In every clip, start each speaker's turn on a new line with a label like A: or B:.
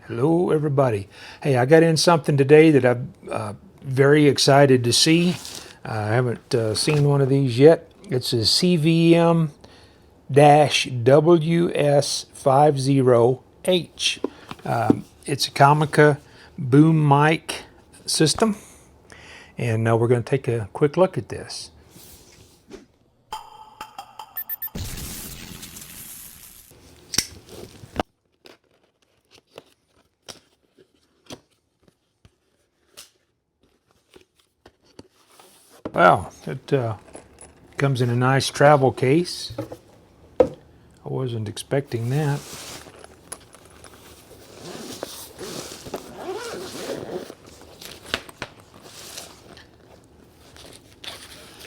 A: Hello everybody. Hey, I got in something today that I'm very excited to see. I haven't seen one of these yet. It's a CVM-WS50H. It's a Comica boom mic system, and we're going to take a quick look at this. Wow, it comes in a nice travel case. I wasn't expecting that.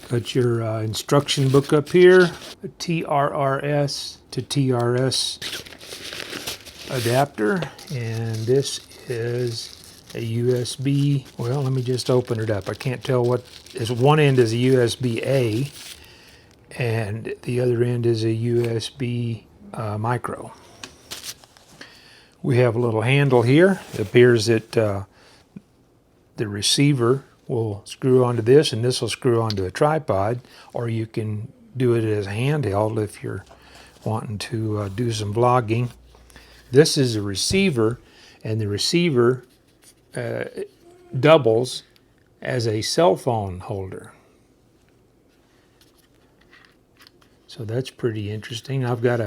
A: Got your instruction book up here, a TRRS to TRS adapter, and this is a USB. Well, let me just open it up. I can't tell what is. One end is a USB-A, and the other end is a USB micro. We have a little handle here. It appears that the receiver will screw onto this, and this will screw onto a tripod, or you can do it as a handheld if you're wanting to do some vlogging. This is a receiver, and the receiver doubles as a cell phone holder. So that's pretty interesting. I've got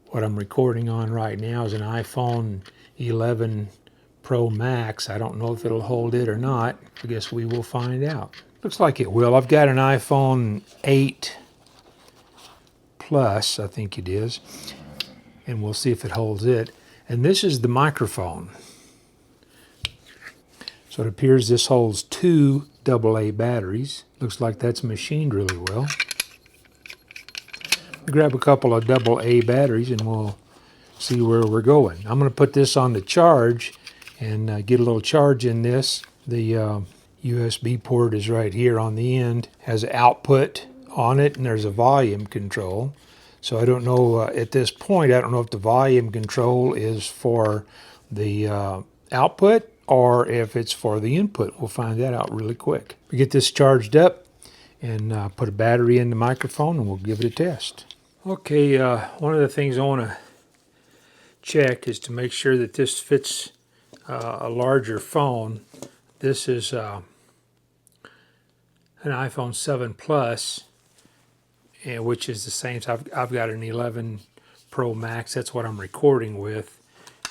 A: what I'm recording on right now is an iPhone 11 Pro Max. I don't know if it'll hold it or not. I guess we will find out. Looks like it will. I've got an iPhone 8 Plus, I think it is, and we'll see if it holds it. And this is the microphone. So it appears this holds 2 AA batteries. Looks like that's machined really well. Grab a couple of AA batteries and we'll see where we're going. I'm going to put this on the charge and get a little charge in this. The USB port is right here on the end, has output on it, and there's a volume control. So I don't know, at this point, I don't know if the volume control is for the output or if it's for the input. We'll find that out really quick. We get this charged up and put a battery in the microphone, and we'll give it a test. Okay, one of the things I want to check is to make sure that this fits a larger phone. This is an iPhone 7 Plus, which is the same. So I've got an 11 Pro Max. That's what I'm recording with,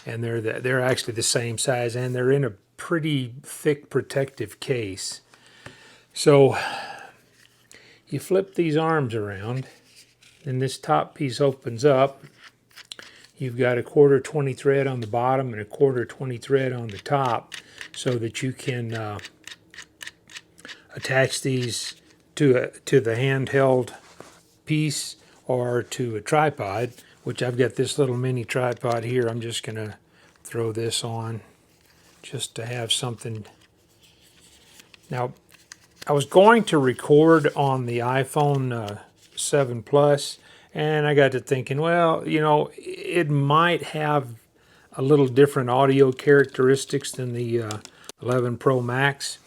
A: and they're actually the same size, and they're in a pretty thick protective case. So you flip these arms around, and this top piece opens up. You've got a 1/4 20 thread on the bottom and a 1/4 20 thread on the top, so that you can attach these to the handheld piece or to a tripod, which I've got this little mini tripod here. I'm just going to throw this on just to have something. Now, I was going to record on the iPhone 7 Plus, and I got to thinking, well, you know, it might have a little different audio characteristics than the 11 Pro Max.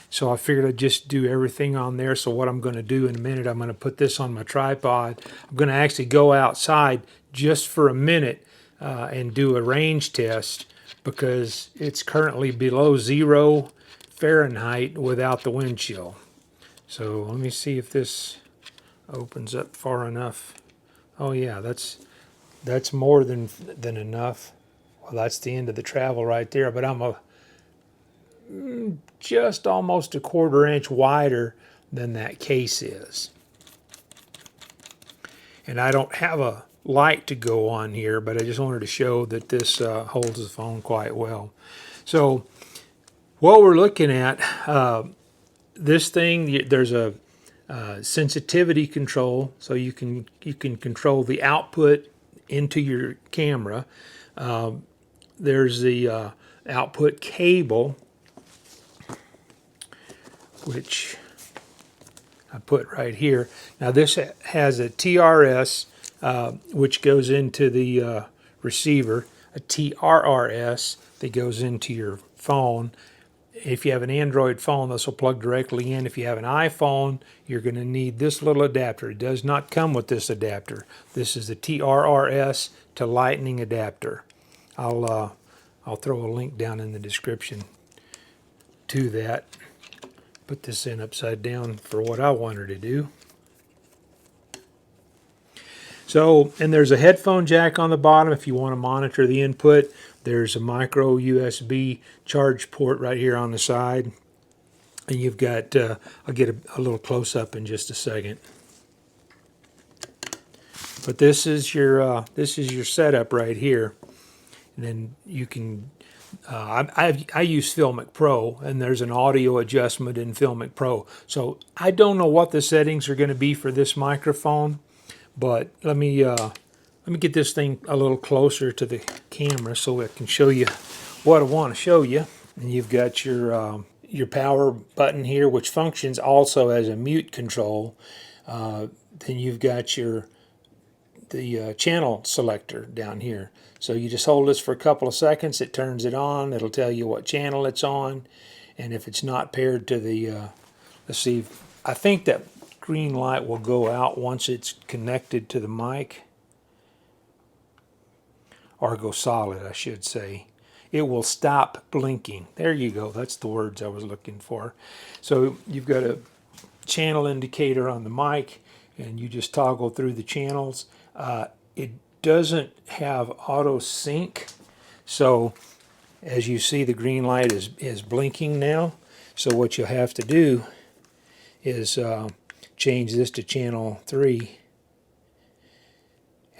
A: So I figured I'd just do everything on there. So what I'm going to do in a minute, I'm going to put this on my tripod. I'm going to actually go outside just for a minute and do a range test, because it's currently below 0 Fahrenheit without the wind chill. So let me see if this opens up far enough. Oh yeah, that's more than enough. Well, that's the end of the travel right there, but I'm just almost a 1/4 inch wider than that case is. And I don't have a light to go on here, but I just wanted to show that this holds the phone quite well. So what we're looking at, this thing, there's a sensitivity control, so you can control the output into your camera. There's the output cable, which I put right here. Now this has a TRRS, which goes into the receiver, a TRRS that goes into your phone. If you have an Android phone, this will plug directly in. If you have an iPhone, you're going to need this little adapter. It does not come with this adapter. This is the TRRS to Lightning adapter. I'll throw a link down in the description to that. Put this in upside down for what I want her to do. So, and there's a headphone jack on the bottom if you want to monitor the input. There's a micro USB charge port right here on the side. And you've got, I'll get a little close up in just a second. But this is your setup right here. And then you can, I use Filmic Pro, and there's an audio adjustment in Filmic Pro. So I don't know what the settings are going to be for this microphone. But let me get this thing a little closer to the camera so I can show you what I want to show you. And you've got your power button here, which functions also as a mute control. Then you've got the channel selector down here. So you just hold this for a couple of seconds. It turns it on. It'll tell you what channel it's on, and if it's not paired to the let's see. I think that green light will go out once it's connected to the mic, or go solid, I should say. It will stop blinking. There you go. That's the words I was looking for. So you've got a channel indicator on the mic, and you just toggle through the channels. It doesn't have auto sync, so as you see, the green light is blinking now. So what you'll have to do is change this to channel 3,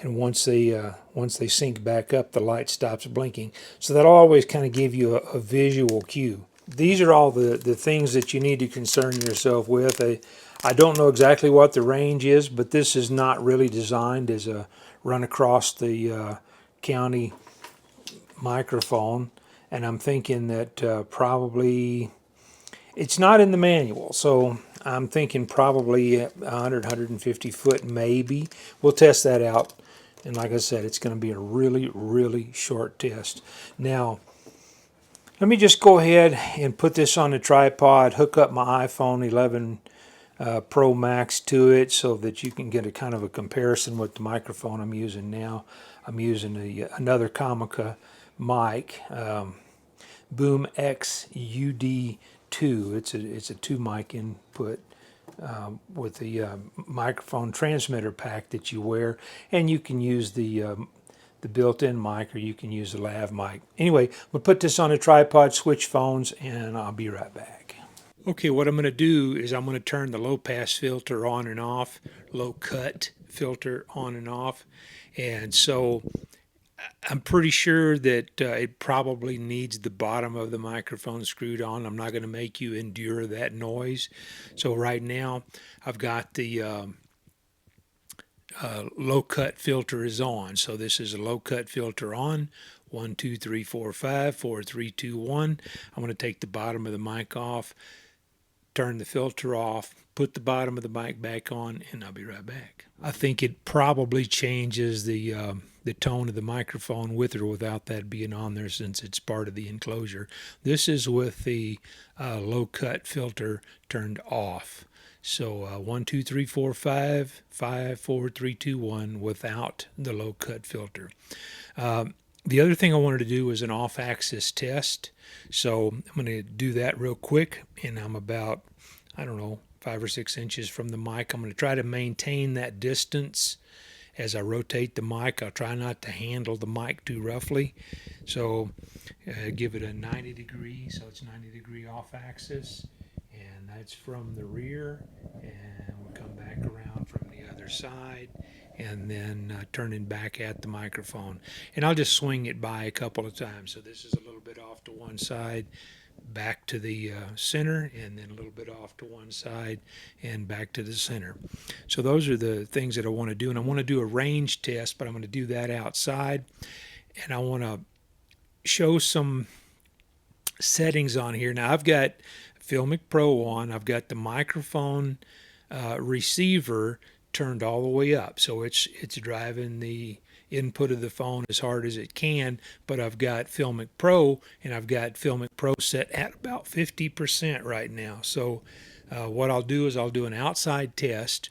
A: and once they sync back up, the light stops blinking. So that'll always kind of give you a visual cue. These are all the things that you need to concern yourself with. I don't know exactly what the range is, but this is not really designed as a run across the county microphone, and I'm thinking that probably it's not in the manual, so I'm thinking probably 100, 150 foot maybe. We'll test that out, and like I said, it's going to be a really, really short test. Now, let me just go ahead and put this on the tripod, hook up my iPhone 11 Pro Max to it so that you can get a kind of a comparison with the microphone I'm using now. I'm using another Comica mic, Boom X UD2. It's a 2 mic input with the microphone transmitter pack that you wear, and you can use the built-in mic, or you can use the lav mic. Anyway, we'll put this on a tripod, switch phones, and I'll be right back. Okay, what I'm going to do is I'm going to turn the low pass filter on and off, low cut filter on and off, and so I'm pretty sure that it probably needs the bottom of the microphone screwed on. I'm not going to make you endure that noise. So right now I've got the low cut filter is on. So this is a low cut filter on. 1, 2, 3, 4, 5, 4, 3, 2, 1. I'm going to take the bottom of the mic off, turn the filter off, put the bottom of the mic back on, and I'll be right back. I think it probably changes the tone of the microphone with or without that being on there, since it's part of the enclosure. This is with the low cut filter turned off. So 1, 2, 3, 4, 5, 5, 4, 3, 2, 1 without the low cut filter. The other thing I wanted to do was an off-axis test. So I'm going to do that real quick, and I'm about, I don't know, 5 or 6 inches from the mic. I'm going to try to maintain that distance as I rotate the mic. I'll try not to handle the mic too roughly. So give it a 90 degree, so it's 90 degree off-axis, and that's from the rear, and we'll come back around from the other side, and then turning back at the microphone. And I'll just swing it by a couple of times. So this is a little bit off to one side, back to the center, and then a little bit off to one side and back to the center. So those are the things that I want to do. And I want to do a range test, but I'm going to do that outside. And I want to show some settings on here. Now I've got Filmic Pro on. I've got the microphone receiver turned all the way up, so it's driving the input of the phone as hard as it can, but I've got Filmic Pro, and I've got Filmic Pro set at about 50% right now. So what I'll do is I'll do an outside test,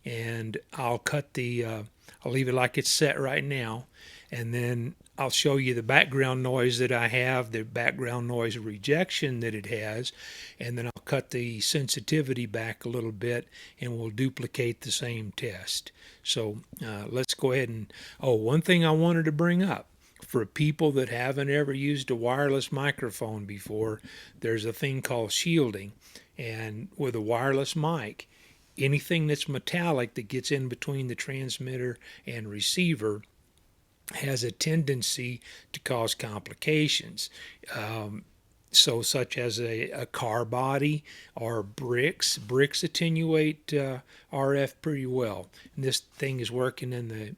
A: and I'll cut the, I'll leave it like it's set right now, and then I'll show you the background noise that I have, the background noise rejection that it has, and then I'll cut the sensitivity back a little bit, and we'll duplicate the same test. So let's go ahead and, oh, one thing I wanted to bring up. For people that haven't ever used a wireless microphone before, there's a thing called shielding. And with a wireless mic, anything that's metallic that gets in between the transmitter and receiver has a tendency to cause complications. So such as a car body or bricks. Bricks attenuate RF pretty well. And this thing is working in the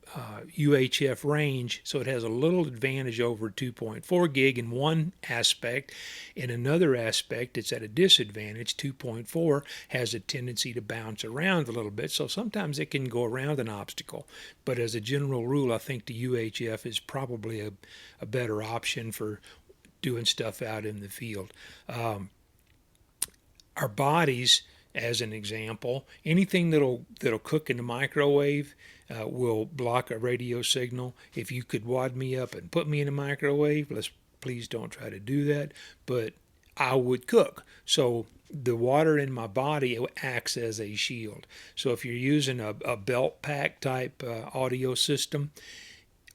A: UHF range, so it has a little advantage over 2.4 gig in one aspect. In another aspect, it's at a disadvantage. 2.4 has a tendency to bounce around a little bit, so sometimes it can go around an obstacle. But as a general rule, I think the UHF is probably a better option for doing stuff out in the field. Our bodies, as an example, anything that'll cook in the microwave will block a radio signal. If you could wad me up and put me in a microwave, please don't try to do that, but I would cook. So the water in my body acts as a shield. So if you're using a belt pack type audio system,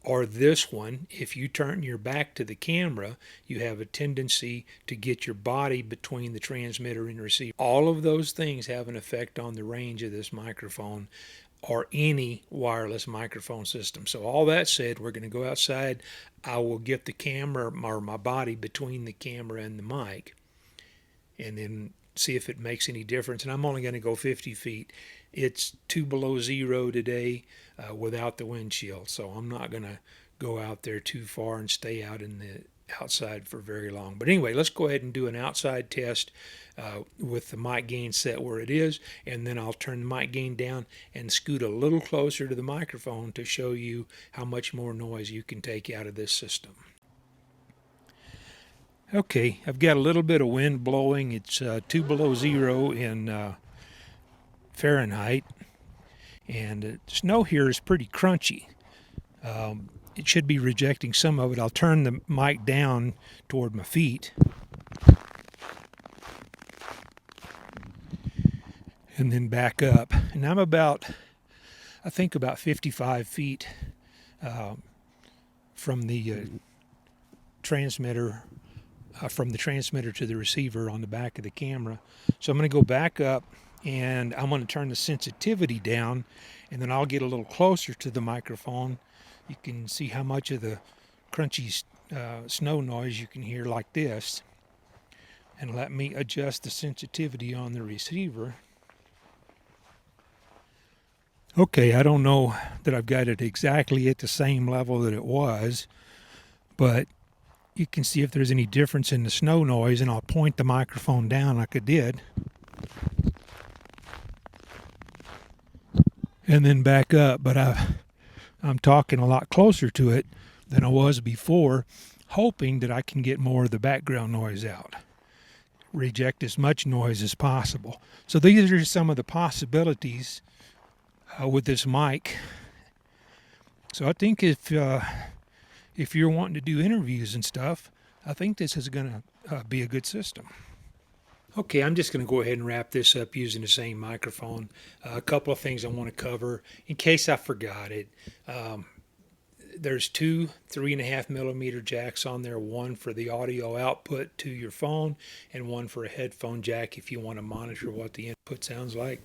A: or this one, if you turn your back to the camera, you have a tendency to get your body between the transmitter and receiver. All of those things have an effect on the range of this microphone or any wireless microphone system. So all that said, we're going to go outside. I will get the camera or my body between the camera and the mic, and then see if it makes any difference. And I'm only going to go 50 feet. It's 2 below zero today without the windshield, so I'm not going to go out there too far and stay out in the outside for very long. But anyway, let's go ahead and do an outside test with the mic gain set where it is, and then I'll turn the mic gain down and scoot a little closer to the microphone to show you how much more noise you can take out of this system. Okay, I've got a little bit of wind blowing. It's 2 below zero in Fahrenheit, and the snow here is pretty crunchy. It should be rejecting some of it. I'll turn the mic down toward my feet, and then back up. And I'm I think about 55 feet from the transmitter. From the transmitter to the receiver on the back of the camera. So I'm going to go back up, and I'm going to turn the sensitivity down, and then I'll get a little closer to the microphone. You can see how much of the crunchy snow noise you can hear like this. And let me adjust the sensitivity on the receiver. Okay, I don't know that I've got it exactly at the same level that it was, but you can see if there's any difference in the snow noise, and I'll point the microphone down like I did. And then back up, but I'm talking a lot closer to it than I was before, hoping that I can get more of the background noise out. Reject as much noise as possible. So these are some of the possibilities with this mic. So I think if you're wanting to do interviews and stuff, I think this is going to be a good system. Okay, I'm just going to go ahead and wrap this up using the same microphone. A couple of things I want to cover in case I forgot it. There's two 3.5 millimeter jacks on there, one for the audio output to your phone and one for a headphone jack if you want to monitor what the input sounds like.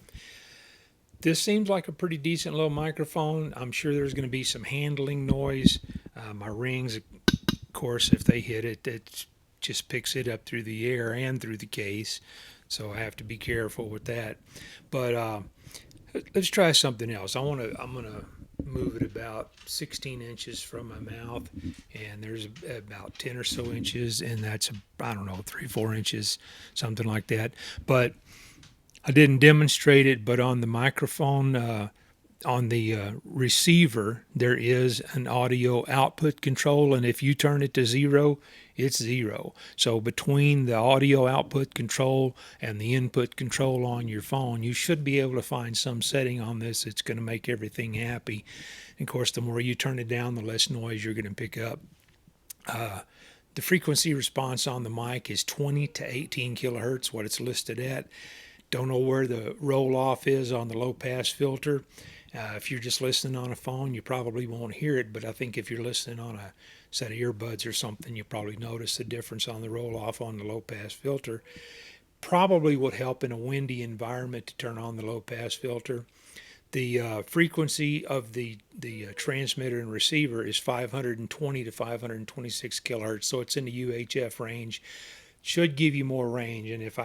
A: This seems like a pretty decent little microphone. I'm sure there's going to be some handling noise. My rings, of course, if they hit it, it just picks it up through the air and through the case. So I have to be careful with that. But let's try something else. I'm gonna move it about 16 inches from my mouth, and there's about 10 or so inches, and that's, I don't know, 3-4 inches, something like that. But I didn't demonstrate it, but on the microphone on the receiver, there is an audio output control, and if you turn it to 0, it's 0. So between the audio output control and the input control on your phone, you should be able to find some setting on this that's going to make everything happy. And of course, the more you turn it down, the less noise you're going to pick up. The frequency response on the mic is 20 to 18 kilohertz, what it's listed at. Don't know where the roll-off is on the low-pass filter. If you're just listening on a phone, you probably won't hear it, but I think if you're listening on a set of earbuds or something, you'll probably notice the difference on the roll-off on the low-pass filter. Probably would help in a windy environment to turn on the low-pass filter. The frequency of the transmitter and receiver is 520 to 526 kilohertz, so it's in the UHF range. Should give you more range, and if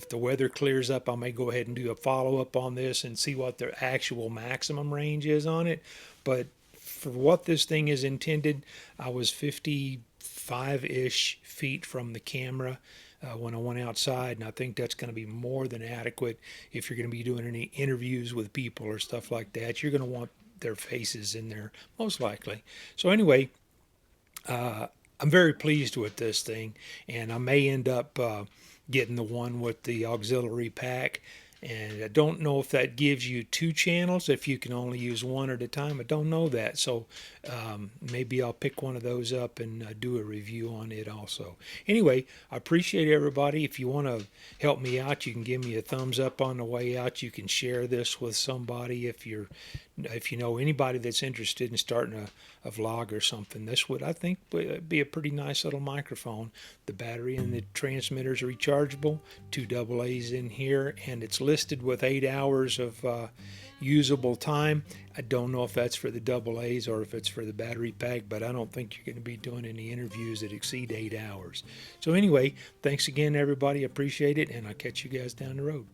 A: the weather clears up, I may go ahead and do a follow-up on this and see what the actual maximum range is on it. But for what this thing is intended, I was 55-ish feet from the camera when I went outside, and I think that's going to be more than adequate if you're going to be doing any interviews with people or stuff like that. You're going to want their faces in there, most likely. So anyway, I'm very pleased with this thing, and I may end up getting the one with the auxiliary pack. And I don't know if that gives you 2 channels, if you can only use one at a time. I don't know that, so maybe I'll pick one of those up and do a review on it also. Anyway, I appreciate everybody. If you want to help me out, you can give me a thumbs up on the way out. You can share this with somebody if you know anybody that's interested in starting a vlog or something. This would, I think, be a pretty nice little microphone. The battery and the transmitters are rechargeable, 2 AA's in here, and it's listed with 8 hours of usable time. I don't know if that's for the AA's or if it's for the battery pack, but I don't think you're going to be doing any interviews that exceed 8 hours. So anyway, thanks again, everybody. Appreciate it, and I'll catch you guys down the road.